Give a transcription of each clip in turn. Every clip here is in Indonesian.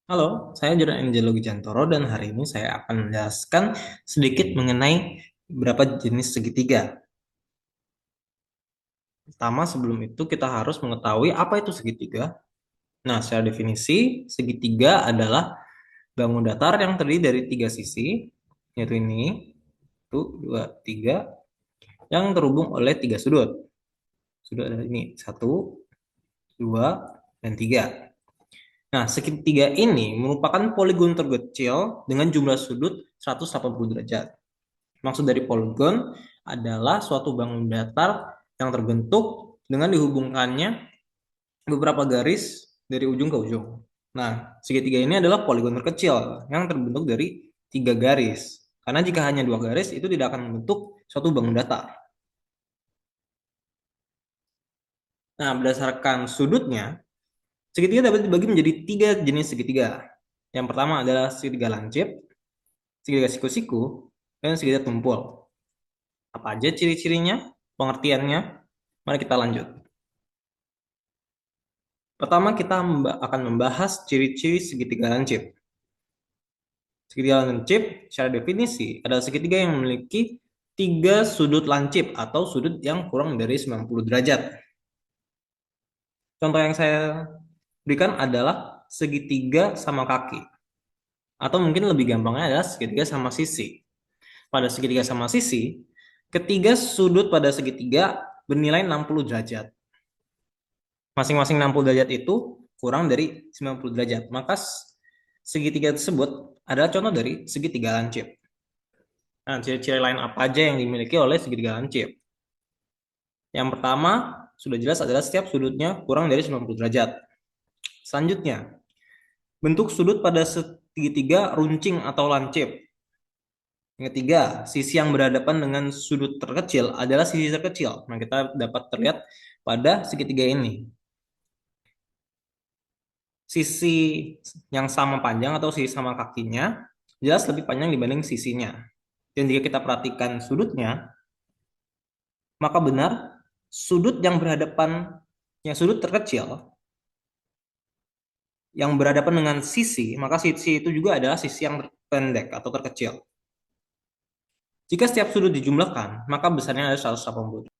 Halo, saya Jordan Angelo Gijantoro dan hari ini saya akan menjelaskan sedikit mengenai beberapa jenis segitiga. Pertama, sebelum itu kita harus mengetahui apa itu segitiga. Nah, secara definisi, segitiga adalah bangun datar yang terdiri dari tiga sisi, yaitu ini, satu, dua, tiga, yang terhubung oleh tiga sudut. Sudut ada ini, satu, dua, dan tiga. Nah, segitiga ini merupakan poligon terkecil dengan jumlah sudut 180 derajat. Maksud dari poligon adalah suatu bangun datar yang terbentuk dengan dihubungkannya beberapa garis dari ujung ke ujung. Nah, segitiga ini adalah poligon terkecil yang terbentuk dari tiga garis. Karena jika hanya dua garis, itu tidak akan membentuk suatu bangun datar. Nah, berdasarkan sudutnya, segitiga dapat dibagi menjadi tiga jenis segitiga. Yang pertama adalah segitiga lancip, segitiga siku-siku, dan segitiga tumpul. Apa aja ciri-cirinya, pengertiannya? Mari kita lanjut. Pertama, kita akan membahas ciri-ciri segitiga lancip. Segitiga lancip, secara definisi, adalah segitiga yang memiliki tiga sudut lancip atau sudut yang kurang dari 90 derajat. Contoh yang saya berikan adalah segitiga sama kaki. Atau mungkin lebih gampangnya adalah segitiga sama sisi. Pada segitiga sama sisi, ketiga sudut pada segitiga bernilai 60 derajat. Masing-masing 60 derajat itu kurang dari 90 derajat. Maka segitiga tersebut adalah contoh dari segitiga lancip. Nah, ciri-ciri lain apa aja yang dimiliki oleh segitiga lancip? Yang pertama, sudah jelas adalah setiap sudutnya kurang dari 90 derajat. Selanjutnya, bentuk sudut pada segitiga runcing atau lancip. Yang ketiga, sisi yang berhadapan dengan sudut terkecil adalah sisi terkecil. Nah, kita dapat terlihat pada segitiga ini. Sisi yang sama panjang atau sisi sama kakinya jelas lebih panjang dibanding sisinya. Dan jika kita perhatikan sudutnya, maka benar sudut yang berhadapan, yang sudut terkecil, yang berhadapan dengan sisi, maka sisi itu juga adalah sisi yang pendek atau terkecil. Jika setiap sudut dijumlahkan, maka besarnya adalah 180.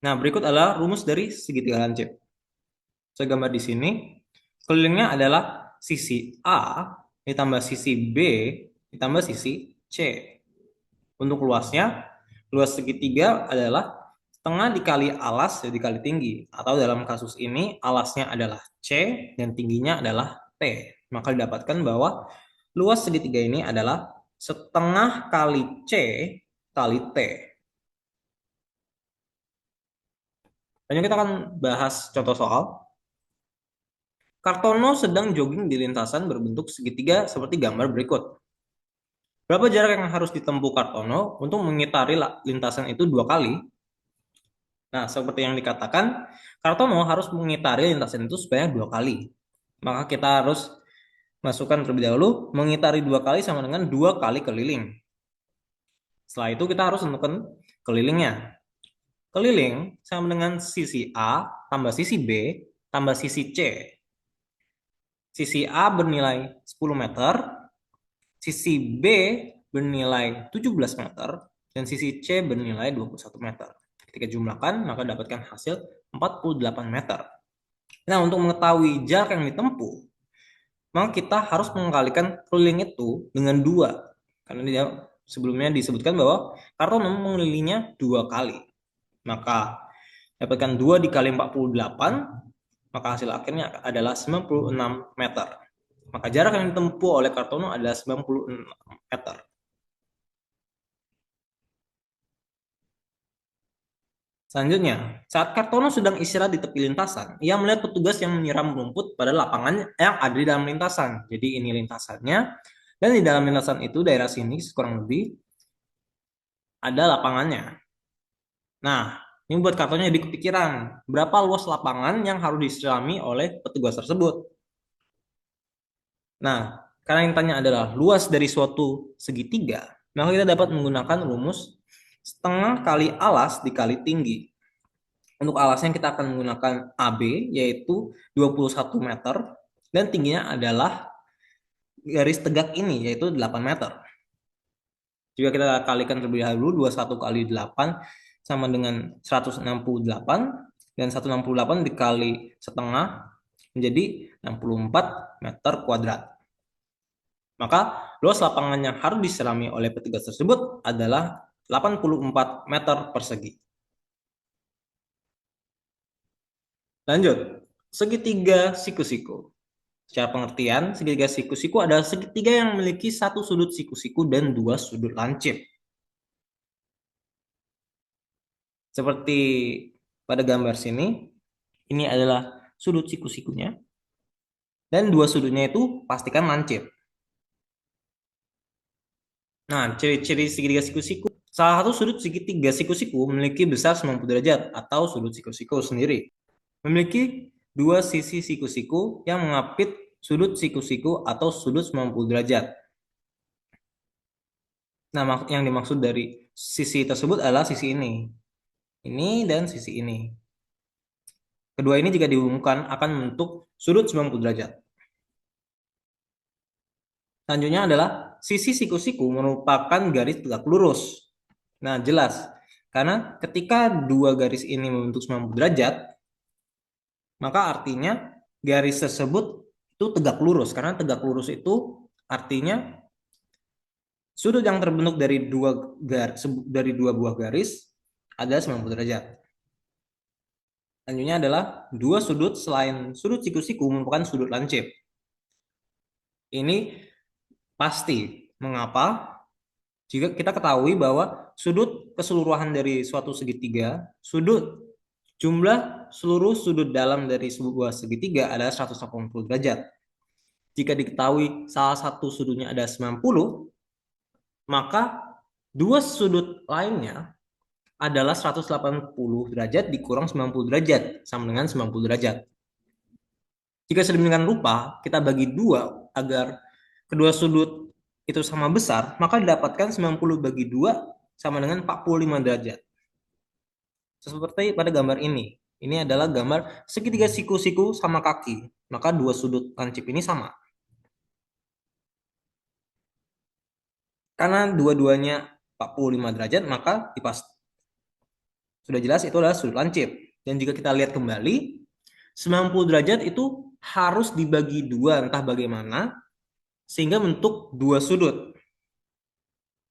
Nah, berikut adalah rumus dari segitiga lancip. Saya gambar di sini. Kelilingnya adalah sisi A ditambah sisi B ditambah sisi C. Untuk luasnya, luas segitiga adalah setengah dikali alas dikali tinggi. Atau dalam kasus ini, alasnya adalah C dan tingginya adalah T. Maka didapatkan bahwa luas segitiga ini adalah setengah kali C kali T. Lanjut kita akan bahas contoh soal. Kartono sedang jogging di lintasan berbentuk segitiga seperti gambar berikut. Berapa jarak yang harus ditempuh Kartono untuk mengitari lintasan itu dua kali? Nah, seperti yang dikatakan, Kartono harus mengitari lintasan itu sebanyak dua kali. Maka kita harus masukkan terlebih dahulu, mengitari dua kali sama dengan dua kali keliling. Setelah itu kita harus tentukan kelilingnya. Keliling sama dengan sisi A tambah sisi B tambah sisi C. Sisi A bernilai 10 meter, sisi B bernilai 17 meter, dan sisi C bernilai 21 meter. Ketika jumlahkan, maka dapatkan hasil 48 meter. Nah, untuk mengetahui jarak yang ditempuh, maka kita harus mengkalikan keliling itu dengan dua. Karena dia sebelumnya disebutkan bahwa Kartono mengelilinginya dua kali. Maka dapatkan 2 dikali 48, maka hasil akhirnya adalah 96 meter. Maka jarak yang ditempuh oleh Kartono adalah 96 meter. Selanjutnya, saat Kartono sedang istirahat di tepi lintasan, ia melihat petugas yang menyiram rumput pada lapangan yang ada di dalam lintasan. Jadi ini lintasannya, dan di dalam lintasan itu daerah sini kurang lebih ada lapangannya. Nah, ini buat Kartono jadi kepikiran, berapa luas lapangan yang harus disirami oleh petugas tersebut. Nah, karena yang tanya adalah luas dari suatu segitiga, maka kita dapat menggunakan rumus setengah kali alas dikali tinggi. Untuk alasnya kita akan menggunakan AB, yaitu 21 meter, dan tingginya adalah garis tegak ini, yaitu 8 meter. Jika kita kalikan terlebih dahulu, 21 kali 8 sama dengan 168, dan 168 dikali setengah menjadi 64 meter kuadrat. Maka luas lapangan yang harus diserami oleh petugas tersebut adalah 84 meter persegi. Lanjut, segitiga siku-siku. Secara pengertian, segitiga siku-siku adalah segitiga yang memiliki satu sudut siku-siku dan dua sudut lancip. Seperti pada gambar sini, ini adalah sudut siku-sikunya, dan dua sudutnya itu pastikan lancip. Nah, ciri-ciri segitiga siku-siku. Salah satu sudut segitiga siku-siku memiliki besar 90 derajat atau sudut siku-siku sendiri. Memiliki dua sisi siku-siku yang mengapit sudut siku-siku atau sudut 90 derajat. Nah, yang dimaksud dari sisi tersebut adalah sisi ini. Ini dan sisi ini. Kedua ini jika dihubungkan akan membentuk sudut 90 derajat. Selanjutnya adalah sisi siku-siku merupakan garis tegak lurus. Nah, jelas. Karena ketika dua garis ini membentuk 90 derajat, maka artinya garis tersebut itu tegak lurus. Karena tegak lurus itu artinya sudut yang terbentuk dari dua buah garis adalah 90 derajat. Selanjutnya adalah dua sudut selain sudut siku-siku merupakan sudut lancip. Ini pasti. Mengapa? Jika kita ketahui bahwa sudut keseluruhan dari suatu segitiga, jumlah seluruh sudut dalam dari sebuah segitiga adalah 180 derajat. Jika diketahui salah satu sudutnya ada 90, maka dua sudut lainnya adalah 180 derajat dikurang 90 derajat, sama dengan 90 derajat. Jika sedemikian rupa, kita bagi dua agar kedua sudut itu sama besar, maka didapatkan 90 bagi 2 sama dengan 45 derajat. Seperti pada gambar ini. Ini adalah gambar segitiga siku-siku sama kaki. Maka dua sudut lancip ini sama. Karena dua-duanya 45 derajat, maka sudah jelas itu adalah sudut lancip. Dan jika kita lihat kembali, 90 derajat itu harus dibagi dua, entah bagaimana, sehingga bentuk dua sudut.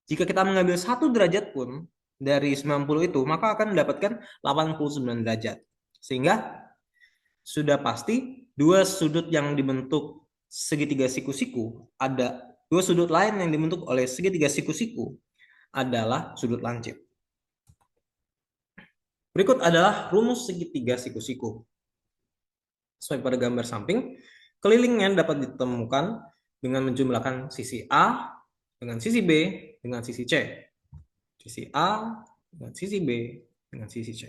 Jika kita mengambil 1 derajat pun dari 90 itu, maka akan mendapatkan 89 derajat. Sehingga sudah pasti dua sudut yang dibentuk segitiga siku-siku, dua sudut lain yang dibentuk oleh segitiga siku-siku adalah sudut lancip. Berikut adalah rumus segitiga siku-siku. Sesuai pada gambar samping, kelilingnya dapat ditemukan dengan menjumlahkan sisi A dengan sisi B dengan sisi C. Sisi A dengan sisi B dengan sisi C.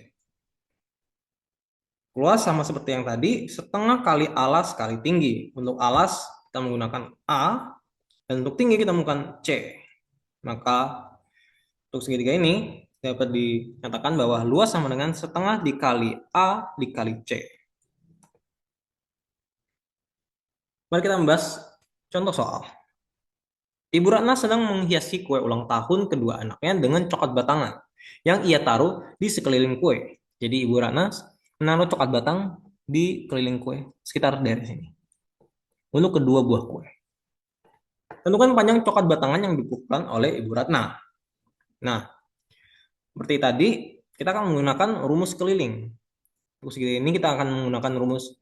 Luas sama seperti yang tadi, setengah kali alas kali tinggi. Untuk alas kita menggunakan A, dan untuk tinggi kita menggunakan C. Maka untuk segitiga ini dapat dinyatakan bahwa luas sama dengan setengah dikali A dikali C. Mari kita membahas contoh soal. Ibu Ratna sedang menghiasi kue ulang tahun kedua anaknya dengan coklat batangan yang ia taruh di sekeliling kue. Jadi Ibu Ratna menaruh coklat batang di keliling kue sekitar daerah sini untuk kedua buah kue. Tentukan panjang coklat batangan yang dibutuhkan oleh Ibu Ratna. Nah, seperti tadi kita akan menggunakan rumus keliling. Untuk segini ini kita akan menggunakan rumus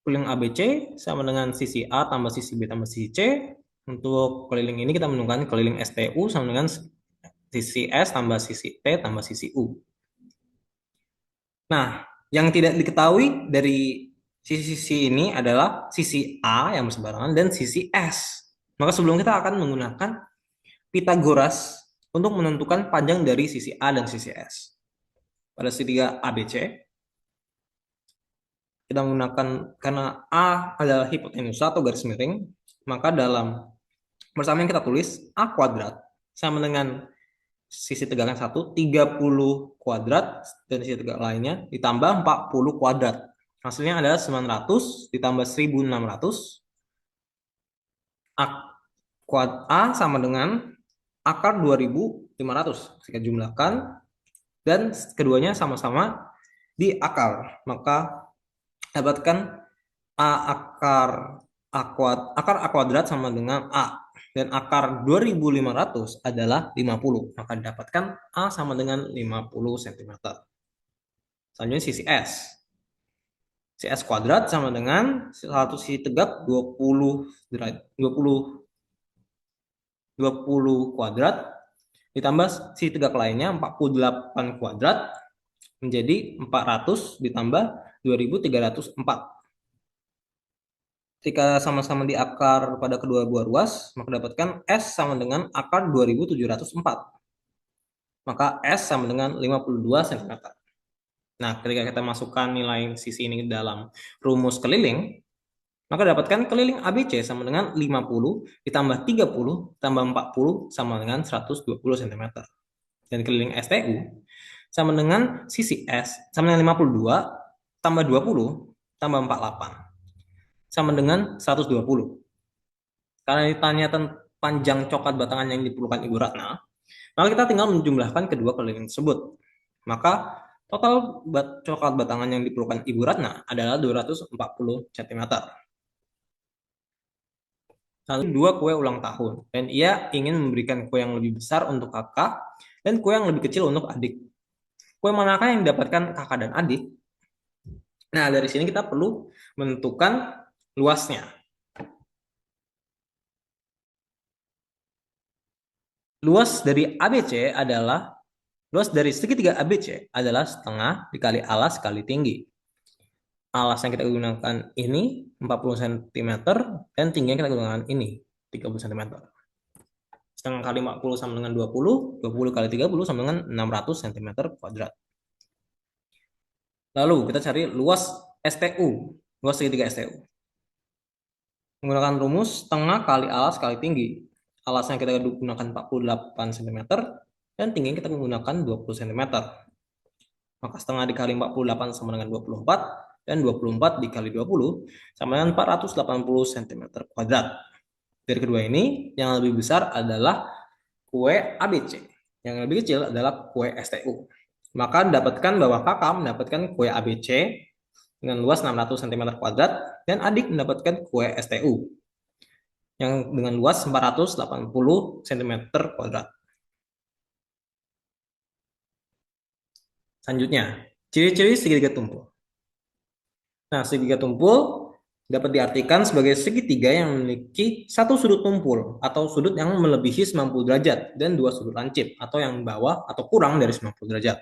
keliling ABC sama dengan sisi A tambah sisi B tambah sisi C. Untuk keliling ini kita menggunakan keliling STU sama dengan sisi S tambah sisi T tambah sisi U. Nah, yang tidak diketahui dari sisi-sisi ini adalah sisi A yang berseberangan dan sisi S. Maka sebelum kita akan menggunakan Pitagoras untuk menentukan panjang dari sisi A dan sisi S. Pada segitiga ABC, kita menggunakan, karena A adalah hipotenusa atau garis miring, maka dalam bersama yang kita tulis A kuadrat sama dengan sisi tegaknya 30 kuadrat, dan sisi tegak lainnya ditambah 40 kuadrat. Hasilnya adalah 900 ditambah 1600. A sama dengan akar 2500. Kita jumlahkan dan keduanya sama-sama di akar. Maka dapatkan A akar A kuadrat sama dengan A. Dan akar 2500 adalah 50. Maka dapatkan A sama dengan 50 cm. Selanjutnya sisi S. Sisi S kuadrat sama dengan satu sisi tegak 20 kuadrat ditambah sisi tegak lainnya 48 kuadrat menjadi 400 ditambah 2304. Ketika sama-sama diakar pada kedua buah ruas, maka dapatkan S sama dengan akar 2704. Maka S sama dengan 52 cm. Nah, ketika kita masukkan nilai sisi ini dalam rumus keliling, maka dapatkan keliling ABC sama dengan 50 ditambah 30 tambah 40 sama dengan 120 cm. Dan keliling STU sama dengan sisi S sama dengan 52 tambah 20 tambah 48 sama dengan 120. Karena ditanya tentang panjang coklat batangan yang diperlukan Ibu Ratna, maka kita tinggal menjumlahkan kedua keliling tersebut. Maka total coklat batangan yang diperlukan Ibu Ratna adalah 240 cm. Lalu dua kue ulang tahun, dan ia ingin memberikan kue yang lebih besar untuk kakak dan kue yang lebih kecil untuk adik. Kue manakah yang didapatkan kakak dan adik? Nah, dari sini kita perlu menentukan luasnya. Luas dari segitiga ABC adalah setengah dikali alas kali tinggi. Alas yang kita gunakan ini 40 cm dan tinggi yang kita gunakan ini 30 cm. Setengah kali 40 sama dengan 20, 20 kali 30 sama dengan 600 cm kuadrat. Lalu kita cari luas STU, luas segitiga STU. Menggunakan rumus setengah kali alas kali tinggi. Alasnya kita gunakan 48 cm dan tinggi kita menggunakan 20 cm. Maka setengah dikali 48 sama dengan 24 dan 24 dikali 20 sama dengan 480 cm kuadrat. Dari kedua ini yang lebih besar adalah kue ABC. Yang lebih kecil adalah kue STU. Maka dapatkan bahwa kakak mendapatkan kue ABC dengan luas 600 cm kuadrat dan adik mendapatkan kue STU yang dengan luas 480 cm kuadrat. Selanjutnya, ciri-ciri segitiga tumpul. Nah, segitiga tumpul dapat diartikan sebagai segitiga yang memiliki satu sudut tumpul atau sudut yang melebihi 90 derajat dan dua sudut lancip atau yang bawah atau kurang dari 90 derajat.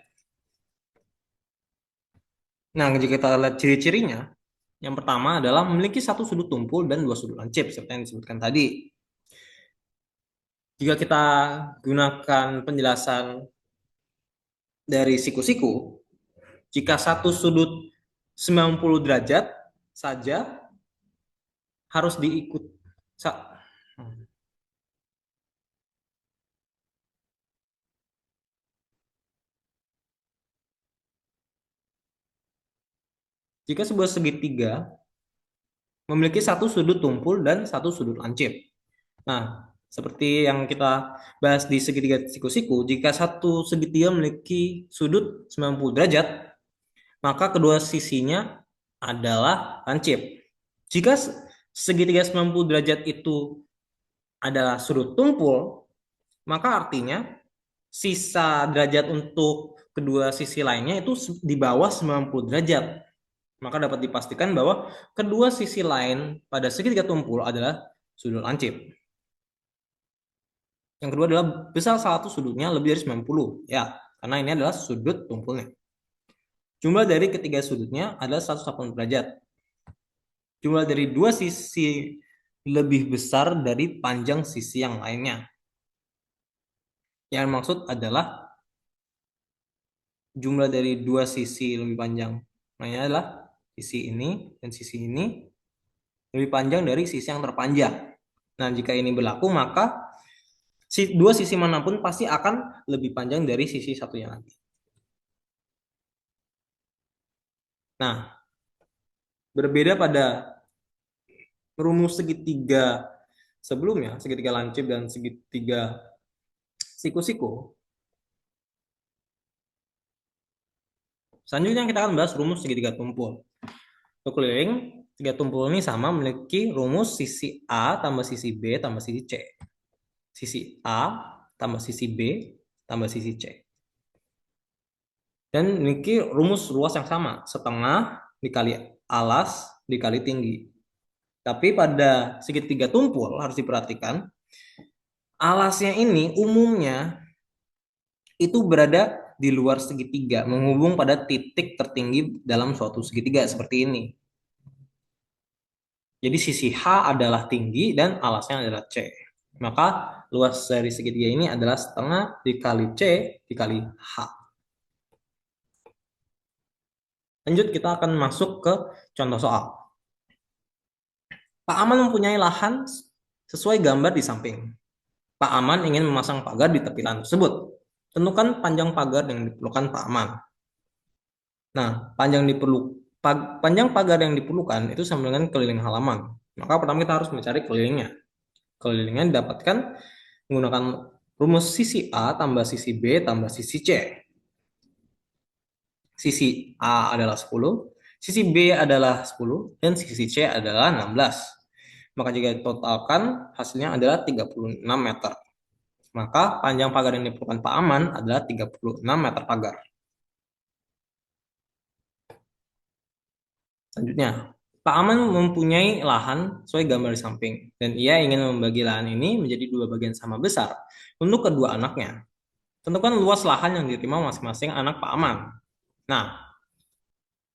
Nah, jika kita lihat ciri-cirinya, yang pertama adalah memiliki satu sudut tumpul dan dua sudut lancip seperti yang disebutkan tadi. Jika kita gunakan penjelasan dari siku-siku, jika satu sudut 90 derajat saja harus diikut. Jika sebuah segitiga memiliki satu sudut tumpul dan satu sudut lancip. Nah, seperti yang kita bahas di segitiga siku-siku, jika satu segitiga memiliki sudut 90 derajat, maka kedua sisinya adalah lancip. Jika segitiga 90 derajat itu adalah sudut tumpul, maka artinya sisa derajat untuk kedua sisi lainnya itu di bawah 90 derajat. Maka dapat dipastikan bahwa kedua sisi lain pada segitiga tumpul adalah sudut lancip. Yang kedua adalah besar satu sudutnya lebih dari 90. Ya, karena ini adalah sudut tumpulnya. Jumlah dari ketiga sudutnya adalah 180 derajat. Jumlah dari dua sisi lebih besar dari panjang sisi yang lainnya. Yang maksud adalah jumlah dari dua sisi lebih panjang. Namanya adalah sisi ini dan sisi ini lebih panjang dari sisi yang terpanjang. Nah, jika ini berlaku, maka Dua sisi manapun pasti akan lebih panjang dari sisi satunya lagi. Nah, berbeda pada rumus segitiga sebelumnya, segitiga lancip dan segitiga siku-siku. Selanjutnya kita akan bahas rumus segitiga tumpul. Untuk keliling, tiga tumpul ini sama memiliki rumus sisi A tambah sisi B tambah sisi C. Sisi A tambah sisi B tambah sisi C. Dan memiliki rumus luas yang sama, setengah dikali alas dikali tinggi. Tapi pada segitiga tumpul harus diperhatikan, alasnya ini umumnya itu berada di luar segitiga, menghubung pada titik tertinggi dalam suatu segitiga seperti ini. Jadi sisi H adalah tinggi dan alasnya adalah C. Maka luas dari segitiga ini adalah setengah dikali C dikali H. Lanjut kita akan masuk ke contoh soal. Pak Aman mempunyai lahan sesuai gambar di samping. Pak Aman ingin memasang pagar di tepi lahan tersebut. Tentukan panjang pagar yang diperlukan Pak Aman. Nah, panjang pagar yang diperlukan itu sama dengan keliling halaman. Maka pertama kita harus mencari kelilingnya. Kelilingnya didapatkan menggunakan rumus sisi A tambah sisi B tambah sisi C. Sisi A adalah 10, sisi B adalah 10, dan sisi C adalah 16. Maka jika ditotalkan, hasilnya adalah 36 meter. Maka panjang pagar yang diperlukan Pak Aman adalah 36 meter pagar. Selanjutnya, Pak Aman mempunyai lahan sesuai gambar di samping, dan ia ingin membagi lahan ini menjadi dua bagian sama besar untuk kedua anaknya. Tentukan luas lahan yang diterima masing-masing anak Pak Aman. Nah,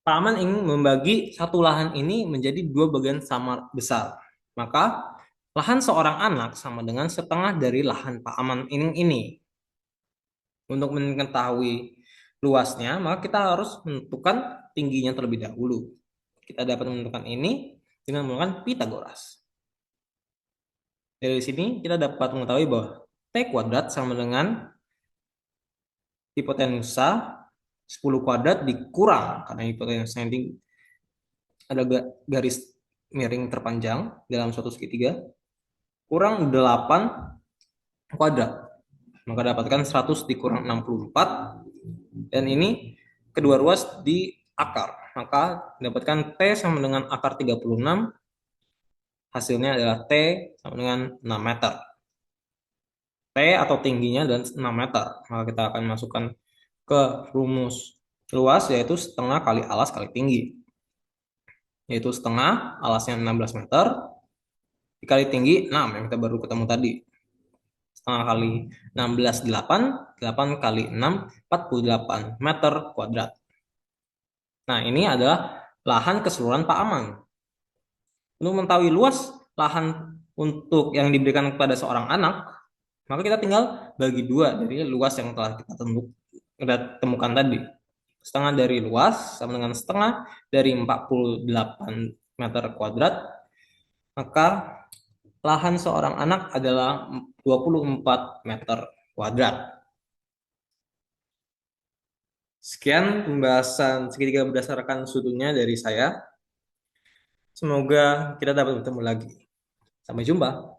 Pak Aman ingin membagi satu lahan ini menjadi dua bagian sama besar. Maka, lahan seorang anak sama dengan setengah dari lahan Pak Aman ini. Untuk mengetahui luasnya, maka kita harus menentukan tingginya terlebih dahulu. Kita dapat menentukan ini dengan menggunakan Pitagoras. Dari sini kita dapat mengetahui bahwa T kuadrat sama dengan hipotenusa 10 kuadrat dikurang, karena hipotenusa ini ada garis miring terpanjang dalam suatu segitiga, kurang 8 kuadrat. Maka dapatkan 100 dikurang 64, dan ini kedua ruas di akar. Maka dapatkan T sama dengan akar 36, hasilnya adalah T sama dengan 6 meter. T atau tingginya dan 6 meter. Maka kita akan masukkan ke rumus luas, yaitu setengah kali alas kali tinggi. Yaitu setengah, alasnya 16 meter, dikali tinggi 6 yang kita baru ketemu tadi. Setengah kali 16, 8. 8 kali 6, 48 meter kuadrat. Nah, ini adalah lahan keseluruhan Pak Aman. Untuk mengetahui luas lahan untuk yang diberikan kepada seorang anak, maka kita tinggal bagi dua dari luas yang telah kita temukan tadi. Setengah dari luas sama dengan setengah dari 48 meter kuadrat, maka lahan seorang anak adalah 24 meter kuadrat. Sekian pembahasan segitiga berdasarkan sudutnya dari saya. Semoga kita dapat bertemu lagi. Sampai jumpa.